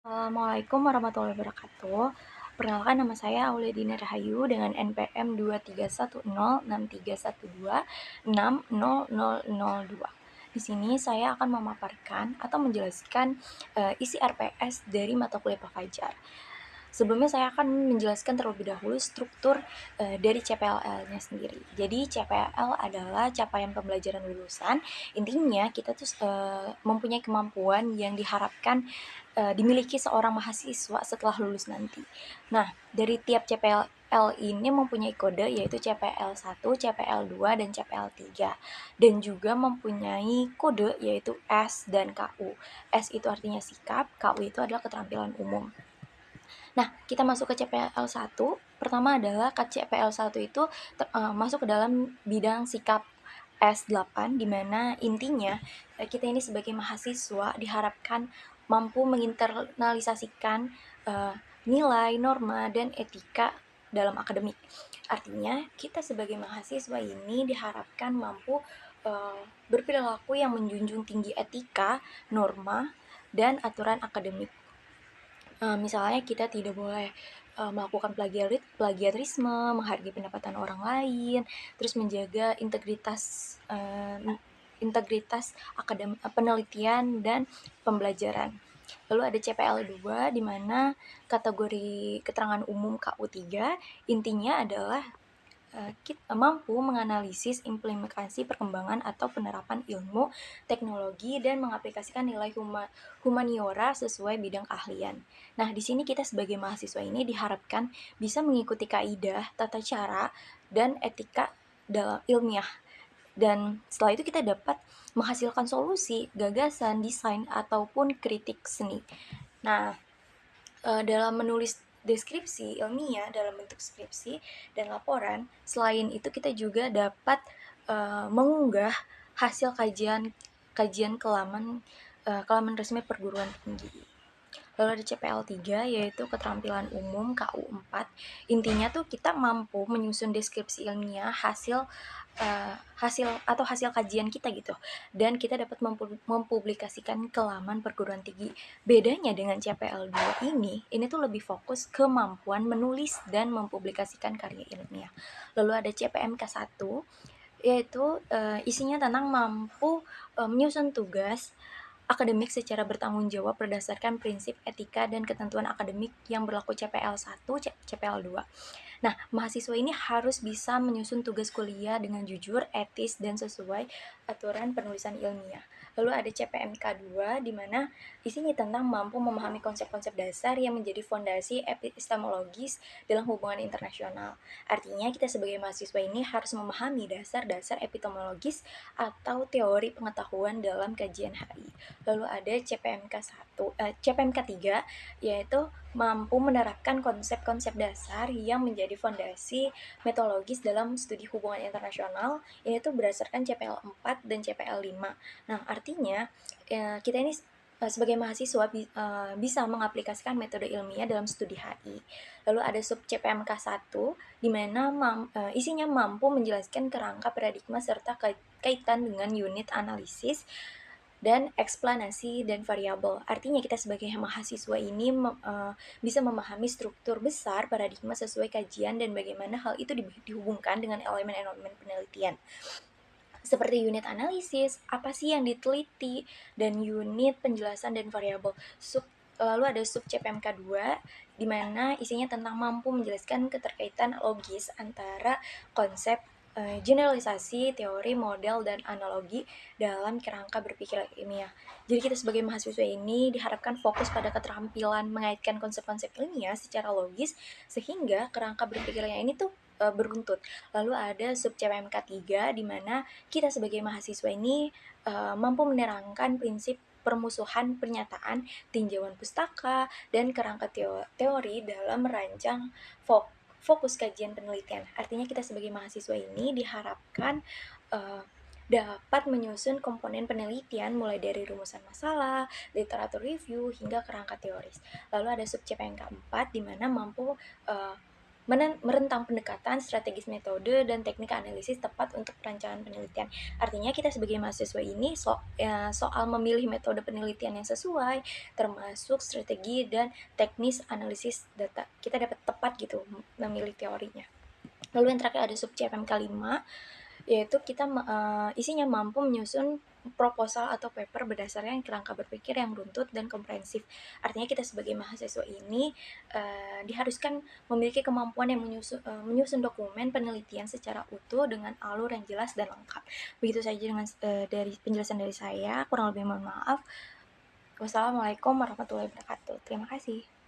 Assalamualaikum warahmatullahi wabarakatuh. Perkenalkan nama saya Auliadina Rahayu dengan NPM 231061312600002. Di sini saya akan memaparkan atau menjelaskan isi RPS dari mata kuliah Pak Fajar. Sebelumnya saya akan menjelaskan terlebih dahulu struktur dari CPLL-nya sendiri. Jadi CPL adalah capaian pembelajaran lulusan. Intinya kita tuh mempunyai kemampuan yang diharapkan dimiliki seorang mahasiswa setelah lulus nanti. Nah, dari tiap CPL ini mempunyai kode yaitu CPL 1, CPL 2, dan CPL 3. Dan juga mempunyai kode yaitu S dan KU. S itu artinya sikap, KU itu adalah keterampilan umum. Nah, kita masuk ke CPL 1. Pertama adalah CPL 1 itu masuk ke dalam bidang sikap S8, di mana intinya kita ini sebagai mahasiswa diharapkan mampu menginternalisasikan nilai, norma, dan etika dalam akademik. Artinya, kita sebagai mahasiswa ini diharapkan mampu berperilaku yang menjunjung tinggi etika, norma, dan aturan akademik. Misalnya kita tidak boleh melakukan plagiarisme, menghargai pendapatan orang lain, terus menjaga integritas penelitian dan pembelajaran. Lalu ada CPL 2 di mana kategori keterangan umum KU 3 intinya adalah kita mampu menganalisis implementasi perkembangan atau penerapan ilmu, teknologi, dan mengaplikasikan nilai humaniora sesuai bidang keahlian. Nah, di sini kita sebagai mahasiswa ini diharapkan bisa mengikuti kaidah, tata cara, dan etika dalam ilmiah. Dan setelah itu kita dapat menghasilkan solusi, gagasan, desain, ataupun kritik seni. Nah, dalam menulis deskripsi ilmiah dalam bentuk skripsi dan laporan, selain itu kita juga dapat mengunggah hasil kajian kelaman resmi perguruan tinggi. Lalu ada CPL 3 yaitu keterampilan umum KU 4. Intinya tuh kita mampu menyusun deskripsi ilmiah hasil kajian kita gitu. Dan kita dapat mempublikasikan ke laman perguruan tinggi. Bedanya dengan CPL 2 ini tuh lebih fokus kemampuan menulis dan mempublikasikan karya ilmiah. Lalu ada CPMK 1 yaitu isinya tentang mampu menyusun tugas akademik secara bertanggung jawab berdasarkan prinsip etika dan ketentuan akademik yang berlaku CPL 1, CPL 2. Nah, mahasiswa ini harus bisa menyusun tugas kuliah dengan jujur, etis, dan sesuai aturan penulisan ilmiah. Lalu ada CPMK 2, di mana isinya tentang mampu memahami konsep-konsep dasar yang menjadi fondasi epistemologis dalam hubungan internasional. Artinya, kita sebagai mahasiswa ini harus memahami dasar-dasar epistemologis atau teori pengetahuan dalam kajian HI. Lalu ada CPMK 3, yaitu mampu menerapkan konsep-konsep dasar yang menjadi fondasi metodologis dalam studi hubungan internasional. Ini tuh berdasarkan CPL 4 dan CPL 5. Nah, artinya kita ini sebagai mahasiswa bisa mengaplikasikan metode ilmiah dalam studi HI. Lalu ada sub CPMK 1 di mana isinya mampu menjelaskan kerangka paradigma serta kaitan dengan unit analisis dan eksplanasi dan variabel. Artinya kita sebagai mahasiswa ini bisa memahami struktur besar paradigma sesuai kajian dan bagaimana hal itu dihubungkan dengan elemen-elemen penelitian. Seperti unit analisis, apa sih yang diteliti, dan unit penjelasan dan variabel. Lalu ada sub CPMK 2 di mana isinya tentang mampu menjelaskan keterkaitan logis antara konsep generalisasi, teori, model, dan analogi dalam kerangka berpikir ilmiah. Jadi kita sebagai mahasiswa ini diharapkan fokus pada keterampilan mengaitkan konsep-konsep ilmiah secara logis sehingga kerangka berpikirnya ini tuh beruntut. Lalu ada sub CPMK 3 di mana kita sebagai mahasiswa ini mampu menerangkan prinsip permusuhan pernyataan, tinjauan pustaka, dan kerangka teori dalam merancang fokus kajian penelitian. Artinya kita sebagai mahasiswa ini diharapkan dapat menyusun komponen penelitian mulai dari rumusan masalah, literatur review, hingga kerangka teoris. Lalu ada sub CPMK 4 di mana mampu merentang pendekatan, strategis metode, dan teknik analisis tepat untuk perancangan penelitian. Artinya kita sebagai mahasiswa ini soal memilih metode penelitian yang sesuai, termasuk strategi dan teknis analisis data. Kita dapat tepat gitu memilih teorinya. Lalu yang terakhir ada sub CPM kelima, yaitu kita isinya mampu menyusun proposal atau paper berdasarkan kerangka berpikir yang runtut dan komprehensif. Artinya kita sebagai mahasiswa ini diharuskan memiliki kemampuan yang menyusun dokumen penelitian secara utuh dengan alur yang jelas dan lengkap. Begitu saja dengan dari penjelasan dari saya, kurang lebih mohon maaf. Wassalamualaikum warahmatullahi wabarakatuh. Terima kasih.